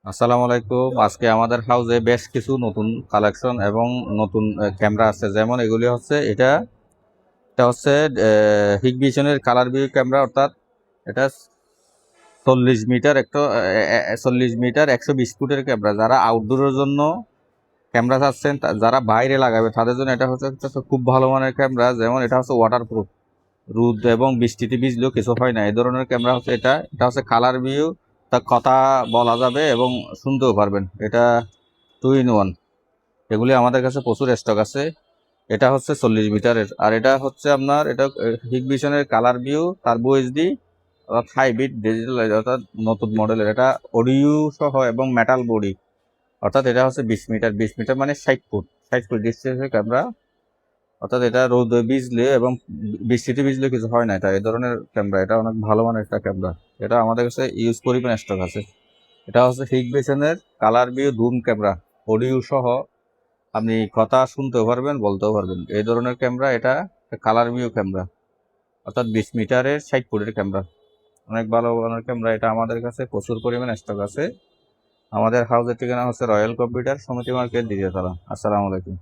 আসসালামু আলাইকুম। আজকে আমাদের হাউসে বেশ কিছু নতুন কালেকশন এবং নতুন ক্যামেরা আছে। যেমন এগুলি হচ্ছে এটা হচ্ছে হিগভিশনের কালার ভিউ ক্যামেরা, অর্থাৎ এটা 40 মিটার 40 মিটার 120 ফুটের ক্যামেরা। যারা আউটডোরের জন্য ক্যামেরা চাচ্ছেন, যারা বাইরে লাগাবে তাদের জন্য এটা হচ্ছে খুব ভালো মানের ক্যামেরা। যেমন এটা হচ্ছে ওয়াটারপ্রুফ, রোদ এবং বৃষ্টিতে ভিজলেও কিছু হয় না, এই ধরনের ক্যামেরা হচ্ছে এটা হচ্ছে কালার ভিউ। তা কথা বলা যাবে এবং শুনতেও পারবেন। এটা 2 in 1। এগুলি আমাদের কাছে প্রচুর স্টক আছে। এটা হচ্ছে 40 মিটারের, আর এটা হচ্ছে আপনার এটা হিগভিশনের কালার ভিউ টার্বো এইচডি অর্থাৎ হাইব্রিড ডিজিটাল, অর্থাৎ নতুন মডেলের। এটা অডিও সহ এবং মেটাল বডি, অর্থাৎ এটা হচ্ছে 20 মিটার। 20 মিটার মানে 60 ফুট, 60 ফুট ডিস্টেন্সের ক্যামেরা। অর্থাৎ এটা রোদে ভিজলে এবং বৃষ্টিতে ভিজলে কিছু হয় না। এটা এই ধরনের ক্যামেরা, এটা অনেক ভালো মানের একটা ক্যামেরা। এটা আমাদের কাছে ইউজ পরিমাণ স্টক আছে। এটা হচ্ছে হিগভিশনের কালার ভিউ ধুম ক্যামেরা, অডিও সহ। আপনি কথা শুনতেও পারবেন, বলতেও পারবেন, এই ধরনের ক্যামেরা। এটা কালার ভিউ ক্যামেরা, অর্থাৎ 20 মিটারের 60 ফুটের ক্যামেরা। অনেক ভালো মানের ক্যামেরা। এটা আমাদের কাছে প্রচুর পরিমাণ স্টক আছে। আমাদের হাউসের ঠিকানা হচ্ছে রয়্যাল কম্পিউটার, সমিতি মার্কেট, দ্বিতীয় তলা। আসসালামু আলাইকুম।